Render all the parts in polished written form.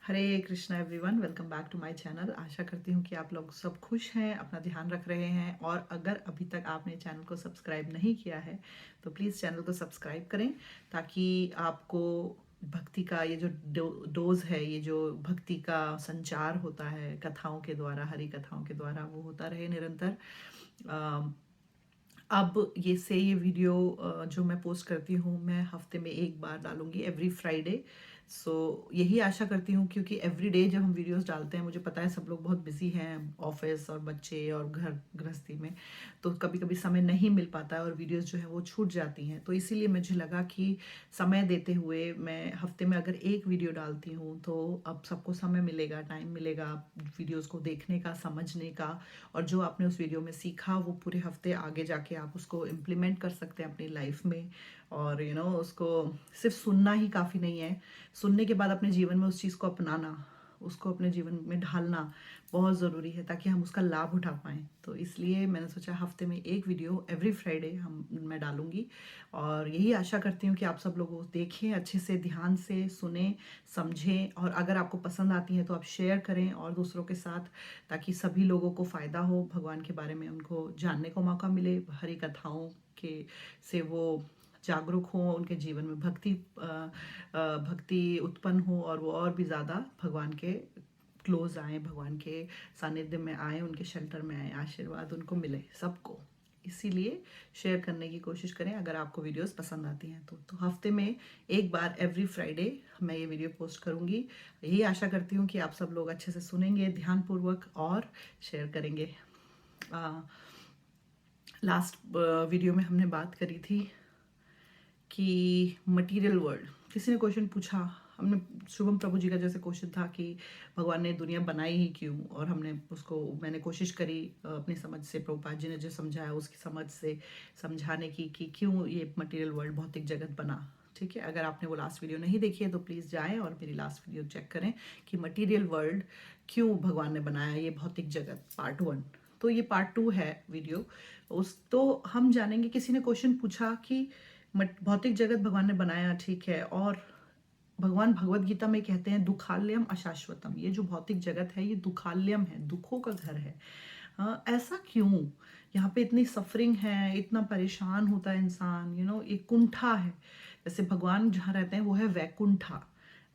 Hare Krishna everyone, welcome back to my channel. आशा करती हूँ कि आप लोग सब खुश हैं, अपना ध्यान रख रहे हैं। और अगर अभी तक आपने चैनल को सब्सक्राइब नहीं किया है तो प्लीज़ चैनल को सब्सक्राइब करें, ताकि आपको भक्ति का ये जो डोज है, ये जो भक्ति का संचार होता है कथाओं के द्वारा, हरी कथाओं के द्वारा, वो होता रहे निरंतर। अब ये वीडियो जो मैं पोस्ट करती हूँ, मैं हफ्ते में एक बार डालूंगी, एवरी फ्राइडे। सो यही आशा करती हूँ, क्योंकि एवरी डे जब हम वीडियोस डालते हैं, मुझे पता है सब लोग बहुत बिजी हैं, ऑफिस और बच्चे और घर गृहस्थी में, तो कभी कभी समय नहीं मिल पाता है और वीडियोस जो है वो छूट जाती हैं। तो इसीलिए मुझे लगा कि समय देते हुए मैं हफ्ते में अगर एक वीडियो डालती हूँ तो अब सबको समय मिलेगा, टाइम मिलेगा वीडियोस को देखने का, समझने का। और जो आपने उस वीडियो में सीखा वो पूरे हफ्ते आगे जाके आप उसको इम्प्लीमेंट कर सकते हैं अपनी लाइफ में। और उसको सिर्फ सुनना ही काफ़ी नहीं है, सुनने के बाद अपने जीवन में उस चीज़ को अपनाना, उसको अपने जीवन में ढालना बहुत ज़रूरी है, ताकि हम उसका लाभ उठा पाएँ। तो इसलिए मैंने सोचा हफ्ते में एक वीडियो एवरी फ्राइडे मैं डालूंगी। और यही आशा करती हूँ कि आप सब लोग वो देखें, अच्छे से ध्यान से सुने, समझें, और अगर आपको पसंद आती है तो आप शेयर करें और दूसरों के साथ, ताकि सभी लोगों को फ़ायदा हो, भगवान के बारे में उनको जानने को मौका मिले, हरी कथाओं के से वो जागरूक हों, उनके जीवन में भक्ति उत्पन्न हो, और वो और भी ज़्यादा भगवान के क्लोज आए, भगवान के सानिध्य में आए, उनके शेल्टर में आए, आशीर्वाद उनको मिले सबको। इसीलिए शेयर करने की कोशिश करें अगर आपको वीडियोस पसंद आती हैं तो हफ्ते में एक बार एवरी फ्राइडे मैं ये वीडियो पोस्ट करूंगी। यही आशा करती हूँ कि आप सब लोग अच्छे से सुनेंगे, ध्यानपूर्वक, और शेयर करेंगे। लास्ट वीडियो में हमने बात करी थी कि मटेरियल वर्ल्ड, किसी ने क्वेश्चन पूछा, हमने शुभम प्रभु जी का जैसे क्वेश्चन था कि भगवान ने दुनिया बनाई ही क्यों, और मैंने कोशिश करी अपनी समझ से, प्रभुपाद जी ने जो समझाया उसकी समझ से समझाने की कि क्यों ये मटेरियल वर्ल्ड, भौतिक जगत बना। ठीक है, अगर आपने वो लास्ट वीडियो नहीं देखी है तो प्लीज़ जाएं और मेरी लास्ट वीडियो चेक करें कि मटेरियल वर्ल्ड क्यों भगवान ने बनाया, ये भौतिक जगत, पार्ट 1। तो ये पार्ट 2 है वीडियो। तो हम जानेंगे, किसी ने क्वेश्चन पूछा कि भौतिक जगत भगवान ने बनाया, ठीक है, और भगवान भगवत गीता में कहते हैं दुखाल्यम अशाश्वतम, ये जो भौतिक जगत है ये दुखाल्यम है, दुखों का घर है। ऐसा क्यों, यहाँ पे इतनी सफरिंग है, इतना परेशान होता है इंसान, एक कुंठा है। जैसे भगवान जहाँ रहते हैं वो है वैकुंठा,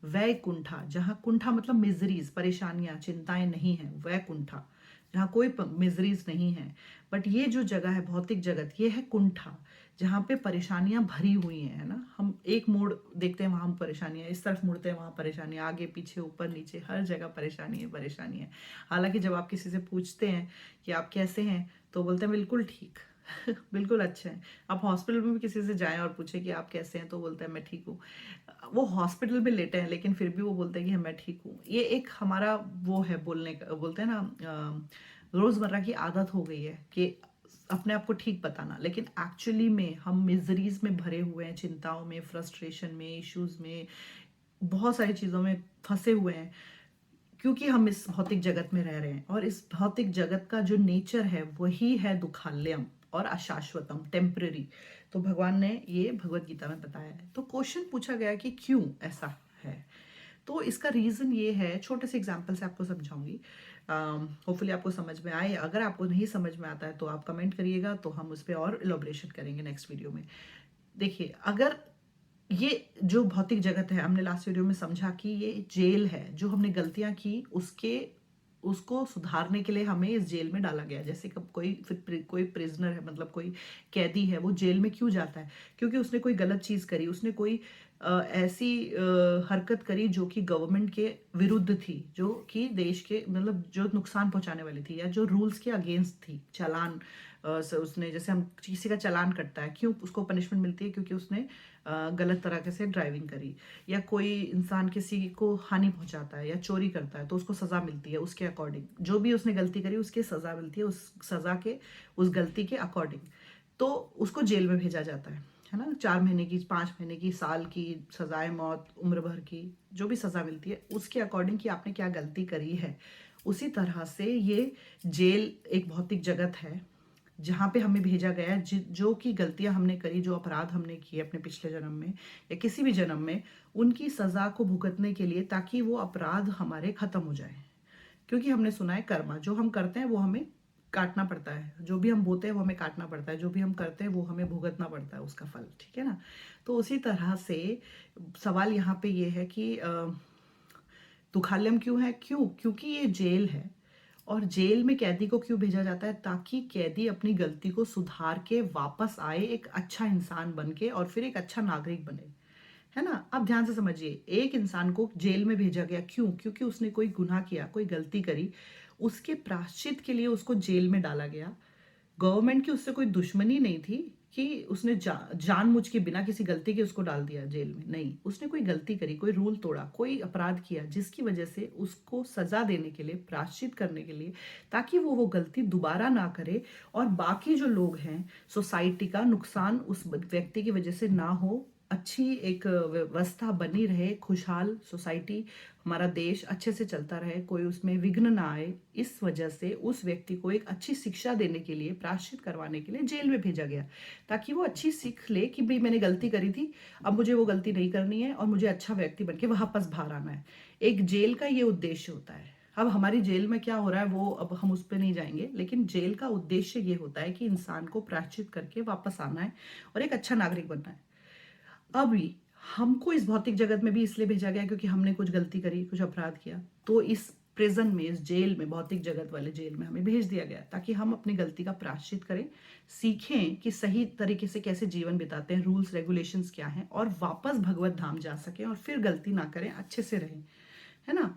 वैकुंठा, जहाँ कुंठा मतलब मिजरीज, परेशानियां, चिंताएं नहीं है, वैकुंठा जहाँ कोई मिजरीज नहीं है। बट ये जो जगह है भौतिक जगत, ये है कुंठा, जहाँ पे परेशानियां भरी हुई हैं, है ना। हम एक मोड़ देखते हैं वहां परेशानियां, इस तरफ मुड़ते हैं वहां परेशानियां, आगे पीछे ऊपर नीचे हर जगह परेशानी है, परेशानी है। हालांकि जब आप किसी से पूछते हैं कि आप कैसे हैं तो बोलते हैं बिल्कुल ठीक बिल्कुल अच्छे हैं। आप हॉस्पिटल में भी किसी से जाएं और पूछे कि आप कैसे हैं तो बोलते हैं मैं ठीक हूँ। वो हॉस्पिटल में लेटे हैं लेकिन फिर भी वो बोलते हैं कि मैं ठीक हूँ। ये एक हमारा वो है बोलने का, बोलते हैं ना, रोजमर्रा की आदत हो गई है कि अपने आप को ठीक बताना, लेकिन एक्चुअली में हम मिजरीज में भरे हुए हैं, चिंताओं में, फ्रस्ट्रेशन में, इश्यूज में, बहुत सारी चीज़ों में फंसे हुए हैं, क्योंकि हम इस भौतिक जगत में रह रहे हैं। और इस भौतिक जगत का जो नेचर है वही है दुखाल्यम और अशाश्वतम, टेम्पररी। तो भगवान ने ये भगवत गीता में बताया है। तो क्वेश्चन पूछा गया कि क्यों ऐसा है, तो इसका रीजन ये है, छोटे से एग्जाम्पल से आपको समझाऊंगी, होपफुली आपको समझ में आए। अगर आपको नहीं समझ में आता है तो आप कमेंट करिएगा, तो हम उस पर और इलोब्रेशन करेंगे नेक्स्ट वीडियो में। देखिए, अगर ये जो भौतिक जगत है, हमने लास्ट वीडियो में समझा कि ये जेल है, जो हमने गलतियां की उसको सुधारने के लिए हमें इस जेल में डाला गया। जैसे कब कोई प्रिजनर है, मतलब कोई कैदी है, वो जेल में क्यों जाता है, क्योंकि उसने कोई गलत चीज करी, उसने कोई ऐसी हरकत करी जो कि गवर्नमेंट के विरुद्ध थी, जो कि देश के, मतलब जो नुकसान पहुंचाने वाली थी, या जो रूल्स के अगेंस्ट थी। चालान उसने, जैसे हम किसी का चालान कटता है, क्यों उसको पनिशमेंट मिलती है, क्योंकि उसने गलत तरीके से ड्राइविंग करी। या कोई इंसान किसी को हानि पहुंचाता है या चोरी करता है तो उसको सजा मिलती है उसके अकॉर्डिंग, जो भी उसने गलती करी उसकी सजा मिलती है उस सजा के, उस गलती के अकॉर्डिंग। तो उसको जेल में भेजा जाता है ना, 4 महीने की, 5 महीने की, साल की सजाए, मौत, उम्र भर की, जो भी सजा मिलती है उसके अकॉर्डिंग कि आपने क्या गलती करी है। उसी तरह से ये जेल एक भौतिक जगत है, जहाँ पे हमें भेजा गया है, जो कि गलतियां हमने करी, जो अपराध हमने किए अपने पिछले जन्म में या किसी भी जन्म में, उनकी सजा को भुगतने के लिए, ताकि वो अपराध हमारे खत्म हो जाए। क्योंकि हमने सुना है कर्मा, जो हम करते हैं वो हमें काटना पड़ता है, जो भी हम बोते हैं वो हमें काटना पड़ता है, जो भी हम करते हैं वो हमें भुगतना पड़ता है उसका फल, ठीक है ना। तो उसी तरह से सवाल यहाँ पे ये है कि दुखालयम क्यों है? क्योंकि ये जेल है, और जेल में कैदी को क्यों भेजा जाता है? ताकि कैदी अपनी गलती को सुधार के वापस आए, एक अच्छा इंसान बन के, और फिर एक अच्छा नागरिक बने, है ना। अब ध्यान से समझिए, एक इंसान को जेल में भेजा गया, क्यों? क्योंकि उसने कोई गुनाह किया, कोई गलती करी, उसके प्रायश्चित के लिए उसको जेल में डाला गया। गवर्नमेंट की उससे कोई दुश्मनी नहीं थी कि उसने जानबूझ के बिना किसी गलती के उसको डाल दिया जेल में, नहीं। उसने कोई गलती करी, कोई रूल तोड़ा, कोई अपराध किया, जिसकी वजह से उसको सजा देने के लिए, प्रायश्चित करने के लिए, ताकि वो गलती दोबारा ना करे, और बाकी जो लोग हैं, सोसाइटी का नुकसान उस व्यक्ति की वजह से ना हो, अच्छी एक व्यवस्था बनी रहे, खुशहाल सोसाइटी, हमारा देश अच्छे से चलता रहे, कोई उसमें विघ्न ना आए। इस वजह से उस व्यक्ति को एक अच्छी शिक्षा देने के लिए, प्रायश्चित करवाने के लिए जेल में भेजा गया, ताकि वो अच्छी सीख ले कि भाई मैंने गलती करी थी, अब मुझे वो गलती नहीं करनी है, और मुझे अच्छा व्यक्ति बन के वापस बाहर आना है। एक जेल का ये उद्देश्य होता है। अब हमारी जेल में क्या हो रहा है वो अब हम उस पर नहीं जाएंगे, लेकिन जेल का उद्देश्य ये होता है कि इंसान को प्रायश्चित करके वापस आना है और एक अच्छा नागरिक बनना है। अभी हमको इस भौतिक जगत में भी इसलिए भेजा गया क्योंकि हमने कुछ गलती करी, कुछ अपराध किया, तो इस प्रिजन में, इस जेल में, भौतिक जगत वाले जेल में हमें भेज दिया गया, ताकि हम अपनी गलती का प्रायश्चित करें, सीखें कि सही तरीके से कैसे जीवन बिताते हैं, रूल्स रेगुलेशंस क्या हैं, और वापस भगवत धाम जा सकें, और फिर गलती ना करें, अच्छे से रहें, है ना।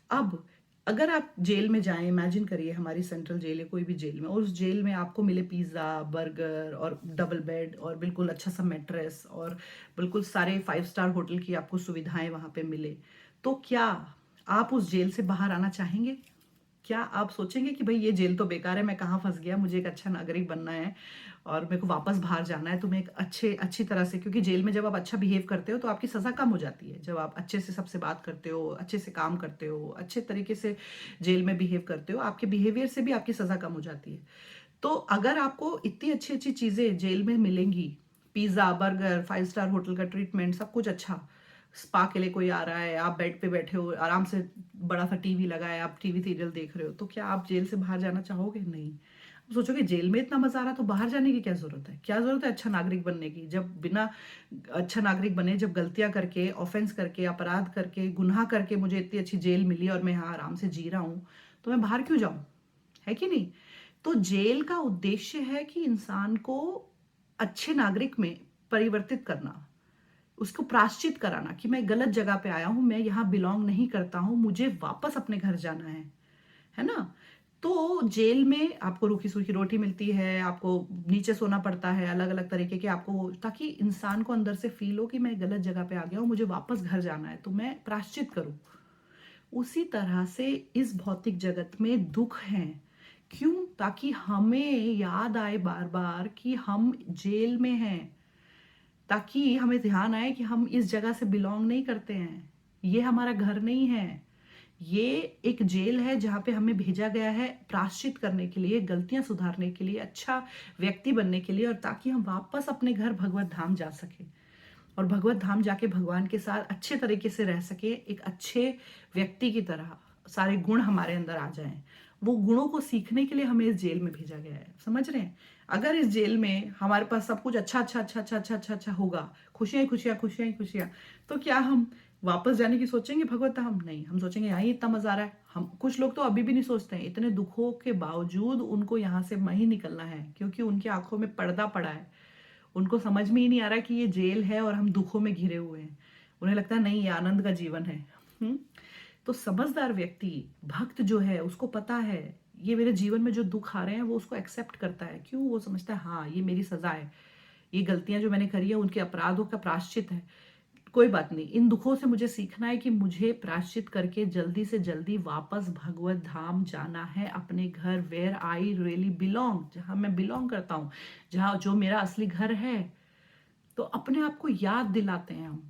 अब अगर आप जेल में जाएं, इमेजिन करिए हमारी सेंट्रल जेल है, कोई भी जेल में, और उस जेल में आपको मिले पिज्ज़ा, बर्गर, और डबल बेड, और बिल्कुल अच्छा सा मैट्रेस, और बिल्कुल सारे 5 स्टार होटल की आपको सुविधाएं वहां पे मिले, तो क्या आप उस जेल से बाहर आना चाहेंगे? क्या आप सोचेंगे कि भाई ये जेल तो बेकार है, मैं कहाँ फंस गया, मुझे एक अच्छा नागरिक बनना है और मेरे को वापस बाहर जाना है, तो मैं एक अच्छी तरह से, क्योंकि जेल में जब आप अच्छा बिहेव करते हो तो आपकी सज़ा कम हो जाती है। जब आप अच्छे से सबसे बात करते हो, अच्छे से काम करते हो, अच्छे तरीके से जेल में बिहेव करते हो, आपके बिहेवियर से भी आपकी सज़ा कम हो जाती है। तो अगर आपको इतनी अच्छी अच्छी चीज़ें जेल में मिलेंगी, पिज़्ज़ा, बर्गर, 5 स्टार होटल का ट्रीटमेंट, सब कुछ अच्छा, स्पा के लिए कोई आ रहा है, आप बेड पे बैठे हो आराम से, बड़ा सा टीवी लगा है, आप टीवी सीरियल देख रहे हो, तो क्या आप जेल से बाहर जाना चाहोगे? नहीं। आप सोचोगे जेल में इतना मजा आ रहा तो बाहर जाने की क्या जरूरत है? क्या जरूरत है अच्छा नागरिक बनने की, जब बिना अच्छा नागरिक बने, जब गलतियां करके, ऑफेंस करके, अपराध करके, गुनाह करके मुझे इतनी अच्छी जेल मिली और मैं यहाँ आराम से जी रहा हूँ, तो मैं बाहर क्यों जाऊं? है कि नहीं? तो जेल का उद्देश्य है कि इंसान को अच्छे नागरिक में परिवर्तित करना, उसको प्रायश्चित कराना कि मैं गलत जगह पे आया हूं, मैं यहाँ बिलोंग नहीं करता हूं, मुझे वापस अपने घर जाना है ना। तो जेल में आपको रूखी सूखी रोटी मिलती है, आपको नीचे सोना पड़ता है, अलग अलग तरीके के आपको, ताकि इंसान को अंदर से फील हो कि मैं गलत जगह पे आ गया हूं, मुझे वापस घर जाना है, तो मैं प्रायश्चित करूं। उसी तरह से इस भौतिक जगत में दुख है, क्यों? ताकि हमें याद आए बार बार कि हम जेल में हैं, ताकि हमें ध्यान आए कि हम इस जगह से बिलोंग नहीं करते हैं, ये हमारा घर नहीं है, ये एक जेल है जहाँ पे हमें भेजा गया है प्रायश्चित करने के लिए, गलतियां सुधारने के लिए, अच्छा व्यक्ति बनने के लिए, और ताकि हम वापस अपने घर भगवत धाम जा सके, और भगवत धाम जाके भगवान के साथ अच्छे तरीके से रह सके, एक अच्छे व्यक्ति की तरह सारे गुण हमारे अंदर आ जाएं। वो गुणों को सीखने के लिए हमें इस जेल में भेजा गया है, समझ रहे हैं? अगर इस जेल में हमारे पास सब कुछ अच्छा अच्छा अच्छा अच्छा अच्छा अच्छा अच्छा होगा, खुशियां खुशियां खुशियां ही खुशियां, तो क्या हम वापस जाने की सोचेंगे भगवत धाम? नहीं, हम सोचेंगे यहाँ ही इतना मजा आ रहा है। हम कुछ लोग तो अभी भी नहीं सोचते हैं, इतने दुखों के बावजूद उनको यहाँ से वहीं निकलना है, क्योंकि उनकी आंखों में पर्दा पड़ा है, उनको समझ में ही नहीं आ रहा कि ये जेल है और हम दुखों में घिरे हुए हैं, उन्हें लगता है नहीं ये आनंद का जीवन है। हम्म। तो समझदार व्यक्ति, भक्त जो है, उसको पता है ये मेरे जीवन में जो दुख आ रहे हैं वो उसको एक्सेप्ट करता है। क्यों? वो समझता है हाँ ये मेरी सजा है, ये गलतियां जो मैंने करी है उनके अपराधों का प्रायश्चित है। कोई बात नहीं, इन दुखों से मुझे सीखना है कि मुझे प्रायश्चित करके जल्दी से जल्दी वापस भगवत धाम जाना है, अपने घर, वेयर आई रियली बिलोंग, जहां मैं बिलोंग करता हूँ, जहां जो मेरा असली घर है। तो अपने आप को याद दिलाते हैं हम,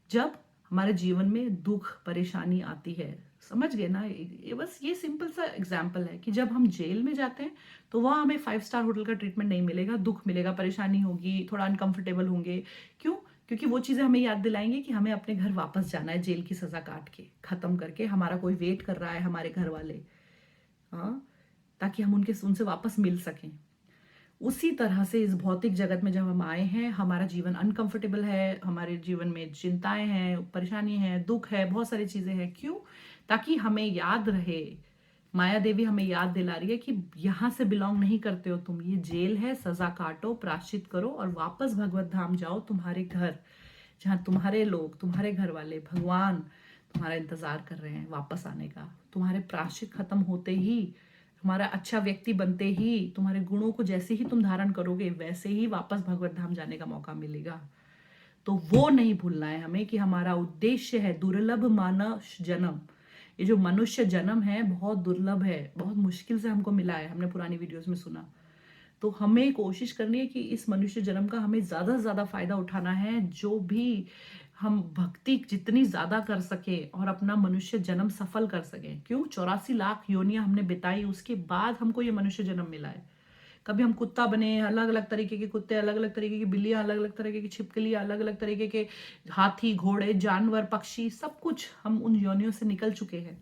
जब हमारे जीवन में दुख परेशानी आती है। समझ गए ना? ये बस ये सिंपल सा एग्जाम्पल है कि जब हम जेल में जाते हैं तो वहाँ हमें 5 स्टार होटल का ट्रीटमेंट नहीं मिलेगा, दुख मिलेगा, परेशानी होगी, थोड़ा अनकंफर्टेबल होंगे। क्यों? क्योंकि वो चीज़ें हमें याद दिलाएंगे कि हमें अपने घर वापस जाना है, जेल की सज़ा काट के, ख़त्म करके। हमारा कोई वेट कर रहा है, हमारे घर वाले, हाँ, ताकि हम उनसे वापस मिल सकें। उसी तरह से इस भौतिक जगत में जब हम आए हैं, हमारा जीवन अनकंफर्टेबल है, हमारे जीवन में चिंताएं हैं, परेशानी है, दुख है, बहुत सारी चीजें हैं। क्यों? ताकि हमें याद रहे, माया देवी हमें याद दिला रही है कि यहाँ से बिलोंग नहीं करते हो तुम, ये जेल है, सजा काटो, प्रायश्चित करो और वापस भगवत धाम जाओ, तुम्हारे घर, जहाँ तुम्हारे लोग, तुम्हारे घर वाले, भगवान तुम्हारा इंतजार कर रहे हैं वापस आने का। तुम्हारे प्रायश्चित खत्म होते ही, तुम्हारा अच्छा व्यक्ति बनते ही, तुम्हारे गुणों को जैसे ही तुम धारण करोगे वैसे ही वापस भगवत धाम जाने का मौका मिलेगा। तो वो नहीं भूलना है हमें कि हमारा उद्देश्य है दुर्लभ मानव जन्म। ये जो मनुष्य जन्म है बहुत दुर्लभ है, बहुत मुश्किल से हमको मिला है, हमने पुरानी वीडियोस में सुना। तो हमें कोशिश करनी है कि इस मनुष्य जन्म का हमें ज्यादा से ज्यादा फायदा उठाना है। जो भी हम भक्ति जितनी ज्यादा कर सके और अपना मनुष्य जन्म सफल कर सके। क्यों? 84 लाख योनियां हमने बिताई, उसके बाद हमको ये मनुष्य जन्म मिला है। कभी हम कुत्ता बने, अलग अलग तरीके के कुत्ते, अलग अलग तरीके की बिल्लियां, अलग अलग तरीके की छिपकलियां, अलग अलग तरीके के हाथी, घोड़े, जानवर, पक्षी, सब कुछ हम उन योनियों से निकल चुके हैं।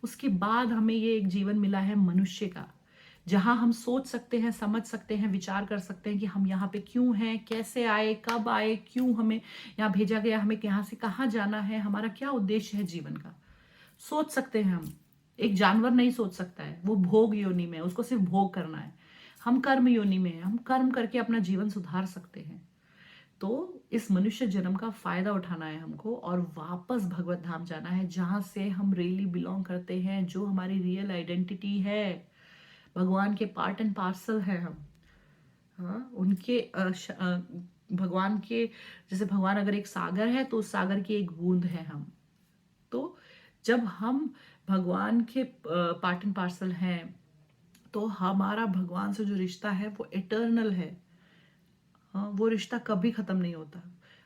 उसके बाद हमें ये एक जीवन मिला है मनुष्य का, जहां हम सोच सकते हैं, समझ सकते हैं, विचार कर सकते हैं कि हम यहाँ पे क्यों हैं, कैसे आए, कब आए, क्यों हमें यहाँ भेजा गया, हमें यहाँ से कहाँ जाना है, हमारा क्या उद्देश्य है जीवन का। सोच सकते हैं हम। एक जानवर नहीं सोच सकता है, वो भोग योनि में, उसको सिर्फ भोग करना है। हम कर्म योनि में हैं, हम कर्म करके अपना जीवन सुधार सकते हैं। तो इस मनुष्य जन्म का फायदा उठाना है हमको और वापस भगवत धाम जाना है, जहां से हम रियली बिलोंग करते हैं, जो हमारी रियल आइडेंटिटी है। भगवान के पार्ट एंड पार्सल है हम। हाँ, उनके भगवान के, जैसे भगवान अगर एक सागर है तो उस सागर की एक बूंद है हम। तो जब हम भगवान के पार्ट एंड पार्सल हैं तो हमारा भगवान से जो रिश्ता है वो इटर्नल है। हाँ, वो रिश्ता कभी खत्म नहीं होता।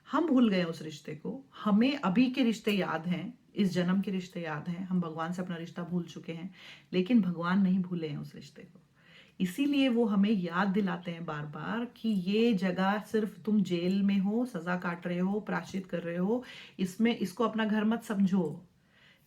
हम भूल गए उस रिश्ते को, हमें अभी के रिश्ते याद हैं, इस जन्म के रिश्ते याद हैं, हम भगवान से अपना रिश्ता भूल चुके हैं, लेकिन भगवान नहीं भूले हैं उस रिश्ते को। इसीलिए वो हमें याद दिलाते हैं बार बार कि ये जगह सिर्फ तुम जेल में हो, सजा काट रहे हो, प्रायश्चित कर रहे हो, इसमें इसको अपना घर मत समझो,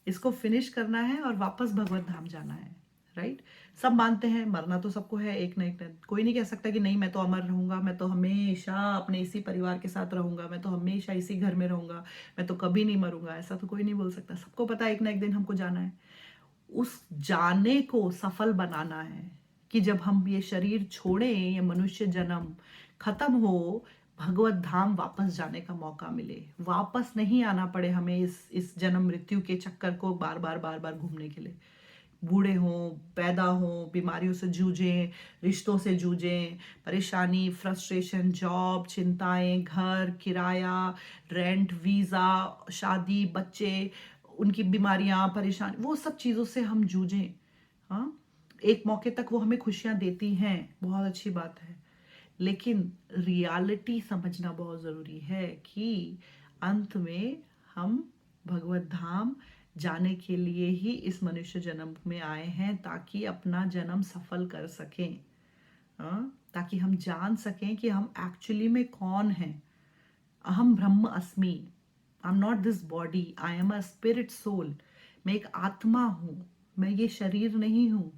इसको फिनिश करना है और वापस भगवत धाम जाना है। राइट? सब मानते हैं मरना तो सबको है, एक ना एक दिन। कोई नहीं कह सकता कि नहीं मैं तो अमर रहूंगा, मैं तो हमेशा अपने इसी परिवार के साथ रहूंगा, मैं तो हमेशा इसी घर में रहूंगा, मैं तो कभी नहीं मरूंगा। ऐसा तो कोई नहीं बोल सकता। सबको पता है एक ना एक दिन हमको जाना है। उस जाने को सफल बनाना है कि जब हम ये शरीर छोड़ें, ये मनुष्य जन्म खत्म हो, भगवत धाम वापस जाने का मौका मिले, वापस नहीं आना पड़े हमें इस जन्म मृत्यु के चक्कर को बार बार घूमने के लिए। बूढ़े हों, पैदा हों, बीमारियों से जूझें, रिश्तों से जूझें, परेशानी, फ्रस्ट्रेशन, जॉब, चिंताएं, घर किराया, रेंट, वीज़ा, शादी, बच्चे, उनकी बीमारियां, परेशानी, वो सब चीज़ों से हम जूझें। हाँ, एक मौके तक वो हमें खुशियां देती हैं, बहुत अच्छी बात है, लेकिन रियलिटी समझना बहुत ज़रूरी है कि अंत में हम भगवत धाम जाने के लिए ही इस मनुष्य जन्म में आए हैं, ताकि अपना जन्म सफल कर सकें। हाँ? ताकि हम जान सकें कि हम एक्चुअली में कौन हैं। अहम ब्रह्म अस्मि, I am not this body, I am a spirit soul. मैं एक आत्मा हूं, मैं ये शरीर नहीं हूं।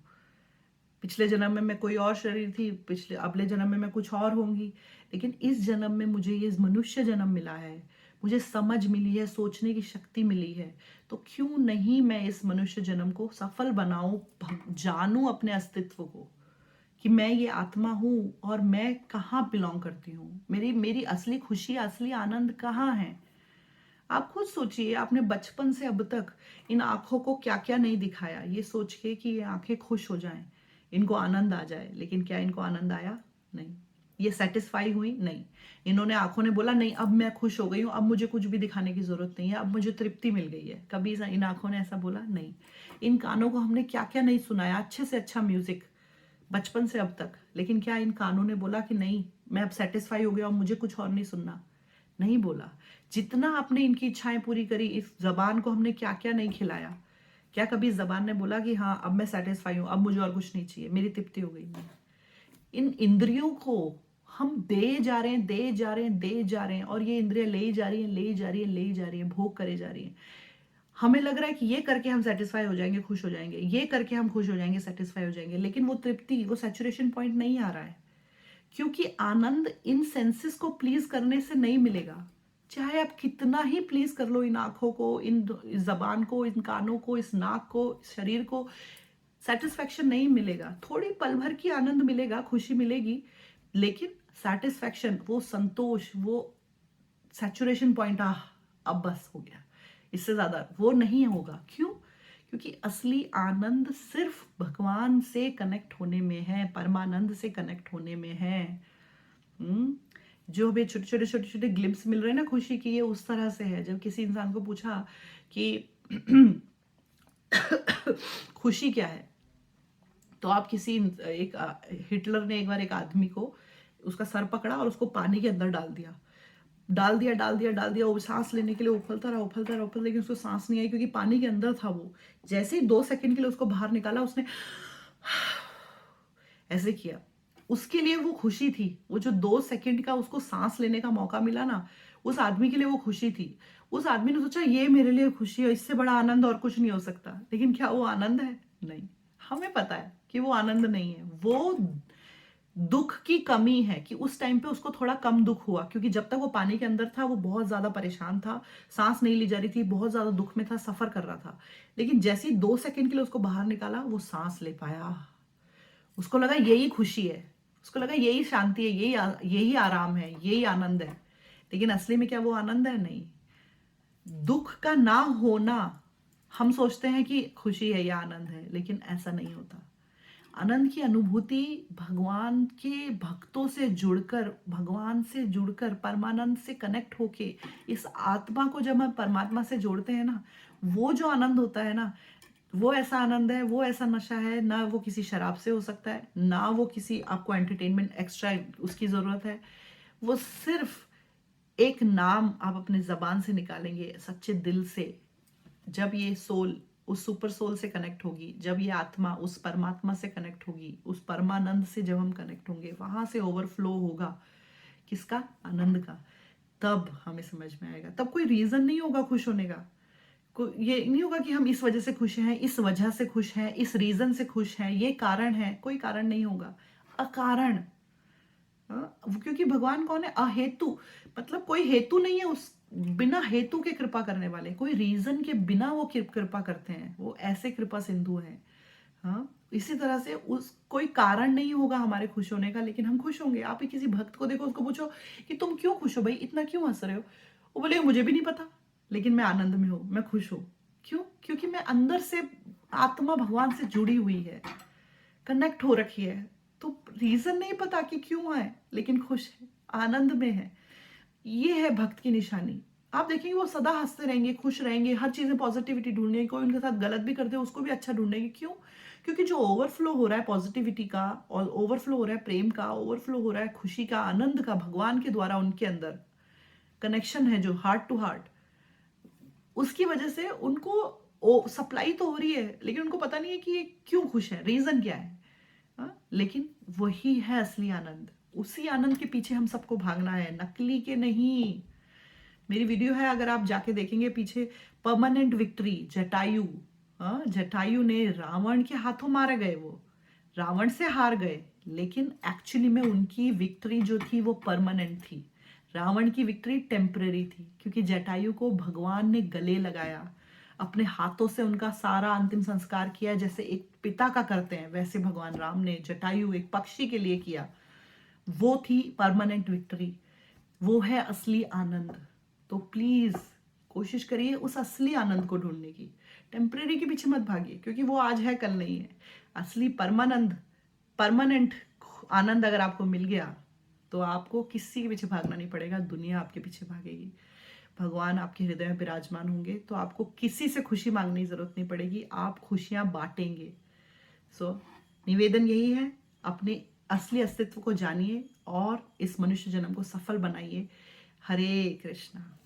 पिछले जन्म में मैं कोई और शरीर थी, पिछले अगले जन्म में मैं कुछ और होंगी, लेकिन इस जन्म में मुझे ये मनुष्य जन्म मिला है, मुझे समझ मिली है, सोचने की शक्ति मिली है। तो क्यों नहीं मैं इस मनुष्य जन्म को सफल बनाऊं, जानूं अपने अस्तित्व को कि मैं ये आत्मा हूं और मैं कहाँ बिलोंग करती हूँ, मेरी मेरी असली खुशी, असली आनंद कहाँ है। आप खुद सोचिए, आपने बचपन से अब तक इन आंखों को क्या क्या नहीं दिखाया, ये सोच के कि ये आंखें खुश हो जाएं, इनको आनंद आ जाए, लेकिन क्या इनको आनंद आया? नहीं। ये सेटिस्फाई हुई? नहीं। इन्होंने, आंखों ने बोला नहीं अब मैं खुश हो गई हूँ, अब मुझे कुछ भी दिखाने की जरूरत नहीं है, अब मुझे तृप्ति मिल गई है। कभी इन आंखों ने ऐसा बोला? नहीं। इन कानों को हमने क्या क्या नहीं सुनाया, अच्छे से अच्छा म्यूजिक बचपन से अब तक, लेकिन क्या इन कानों ने बोला कि नहीं मैं अब सेटिस्फाई हो गया और मुझे कुछ और नहीं सुनना? नहीं बोला। जितना आपने इनकी इच्छाएं पूरी करी, इस जबान को हमने क्या क्या नहीं खिलाया। क्या कभी इस जबान ने बोला कि हाँ अब मैं सेटिस्फाई हूं, अब मुझे और कुछ नहीं चाहिए, मेरी तृप्ति हो गई? नहीं। इन इंद्रियों को हम दे जा रहे हैं, दे जा रहे हैं, दे जा रहे हैं, और ये इंद्रियां ले जा रही हैं, ले जा रही हैं, ले जा रही हैं, भोग करे जा रही हैं। हमें लग रहा है कि ये करके हम सेटिस्फाई हो जाएंगे, खुश हो जाएंगे, ये करके हम खुश हो जाएंगे, सेटिस्फाई हो जाएंगे, लेकिन वो तृप्ति, वो सैचुरेशन पॉइंट नहीं आ रहा है। क्योंकि आनंद इन सेंसेस को प्लीज करने से नहीं मिलेगा। चाहे आप कितना ही प्लीज कर लो इन आंखों को, इन जबान को, इन कानों को, इस नाक को, इस शरीर को, सेटिस्फेक्शन नहीं मिलेगा। थोड़ी पल भर की आनंद मिलेगा, खुशी मिलेगी, लेकिन सेटिस्फेक्शन, वो संतोष, वो सैचुरेशन पॉइंट, अब बस हो गया, इससे ज्यादा वो नहीं होगा। क्यों? क्योंकि असली आनंद सिर्फ भगवान से कनेक्ट होने में है, परमानंद से कनेक्ट होने में है। जो भी छोटे छोटे छोटे छोटे ग्लिम्स मिल रहे हैं ना खुशी की, ये उस तरह से है। जब किसी इंसान को पूछा कि खुशी क्या है, तो आप किसी एक हिटलर ने एक बार एक आदमी को, उसका सर पकड़ा और उसको पानी के अंदर डाल दिया, डाल दिया, डाल दिया, डाल दिया। वो सांस लेने के लिए उफलता रहा, उफलता रहा, उफलता, लेकिन उसको सांस नहीं आई क्योंकि पानी के अंदर था वो। जैसे ही 2 सेकंड के लिए उसको बाहर निकाला, उसने ऐसे किया। उसके लिए वो खुशी थी। वो जो 2 सेकंड का उसको सांस लेने का मौका मिला ना, उस आदमी के लिए वो खुशी थी। उस आदमी ने सोचा ये मेरे लिए खुशी है, इससे बड़ा आनंद और कुछ नहीं हो सकता। लेकिन क्या वो आनंद है? नहीं। हमें पता है कि वो आनंद नहीं है, वो दुख की कमी है कि उस टाइम पे उसको थोड़ा कम दुख हुआ, क्योंकि जब तक वो पानी के अंदर था वो बहुत ज्यादा परेशान था, सांस नहीं ली जा रही थी, बहुत ज्यादा दुख में था, सफर कर रहा था। लेकिन जैसे ही 2 सेकंड के लिए उसको बाहर निकाला, वो सांस ले पाया। उसको लगा यही खुशी है, उसको लगा यही शांति है, यही आराम है, यही आनंद है। लेकिन असली में क्या वो आनंद है? नहीं। दुख का ना होना, हम सोचते हैं कि खुशी है या आनंद है, लेकिन ऐसा नहीं होता। आनंद की अनुभूति भगवान के भक्तों से जुड़कर, भगवान से जुड़कर, परमानंद से कनेक्ट होके, इस आत्मा को जब हम परमात्मा से जोड़ते हैं ना, वो जो आनंद होता है ना, वो ऐसा आनंद है, वो ऐसा नशा है ना। वो किसी शराब से हो सकता है, ना वो किसी आपको एंटरटेनमेंट एक्स्ट्रा उसकी जरूरत है। वो सिर्फ एक नाम आप अपने जबान से निकालेंगे सच्चे दिल से, जब ये सोल उस सुपर सोल से कनेक्ट होगी, जब ये आत्मा उस परमात्मा से कनेक्ट होगी, उस परमानंद से जब हम कनेक्ट होंगे, वहां से ओवरफ्लो होगा किसका? आनंद का। तब हमें समझ में आएगा। तब कोई रीजन नहीं होगा खुश होने का। ये नहीं होगा कि हम इस वजह से खुश हैं, इस वजह से खुश हैं, इस रीजन से खुश हैं, ये कारण है। कोई कारण नहीं होगा, अकारण। क्योंकि भगवान कौन है? अहेतु, मतलब कोई हेतु नहीं है, उस बिना हेतु के कृपा करने वाले, कोई रीजन के बिना वो कृपा करते हैं, वो ऐसे कृपा सिंधु हैं। हाँ, इसी तरह से उस कोई कारण नहीं होगा हमारे खुश होने का, लेकिन हम खुश होंगे। आप किसी भक्त को देखो, उसको पूछो कि तुम क्यों खुश हो भाई, इतना क्यों हंस रहे हो? वो बोले मुझे भी नहीं पता, लेकिन मैं आनंद में हूं, मैं खुश हूं। क्यों? क्योंकि मैं अंदर से, आत्मा भगवान से जुड़ी हुई है, कनेक्ट हो रखी है। तो रीजन नहीं पता कि क्यों है, लेकिन खुश है, आनंद में है। ये है भक्त की निशानी। आप देखेंगे वो सदा हंसते रहेंगे, खुश रहेंगे, हर चीज में पॉजिटिविटी ढूंढेंगे। कोई उनके साथ गलत भी करते हैं उसको भी अच्छा ढूंढेंगे। क्यों? क्योंकि जो ओवरफ्लो हो रहा है पॉजिटिविटी का, और ओवरफ्लो हो रहा है प्रेम का, ओवरफ्लो हो रहा है खुशी का, आनंद का, भगवान के द्वारा उनके अंदर कनेक्शन है जो हार्ट टू हार्ट, उसकी वजह से उनको सप्लाई तो हो रही है, लेकिन उनको पता नहीं है कि ये क्यों खुश है, रीजन क्या है। लेकिन वही है असली आनंद। उसी आनंद के पीछे हम सबको भागना है, नकली के नहीं। मेरी वीडियो है, अगर आप जाके देखेंगे पीछे, परमानेंट विक्ट्री जटायु। जटायु ने रावण के हाथों मारे गए, वो रावण से हार गए, लेकिन एक्चुअली में उनकी विक्ट्री जो थी वो परमानेंट थी। रावण की विक्ट्री टेम्पररी थी, क्योंकि जटायु को भगवान ने गले लगाया, अपने हाथों से उनका सारा अंतिम संस्कार किया, जैसे एक पिता का करते हैं, वैसे भगवान राम ने जटायु एक पक्षी के लिए किया। वो थी परमानेंट विक्ट्री, वो है असली आनंद। तो प्लीज कोशिश करिए उस असली आनंद को ढूंढने की, टेम्परेरी के पीछे मत भागिए, क्योंकि वो आज है कल नहीं है। असली परमानंद, परमानेंट आनंद अगर आपको मिल गया, तो आपको किसी के पीछे भागना नहीं पड़ेगा, दुनिया आपके पीछे भागेगी। भगवान आपके हृदय में विराजमान होंगे, तो आपको किसी से खुशी मांगने की जरूरत नहीं पड़ेगी, आप खुशियां बांटेंगे। सो निवेदन यही है, अपने असली अस्तित्व को जानिए और इस मनुष्य जन्म को सफल बनाइए। हरे कृष्णा।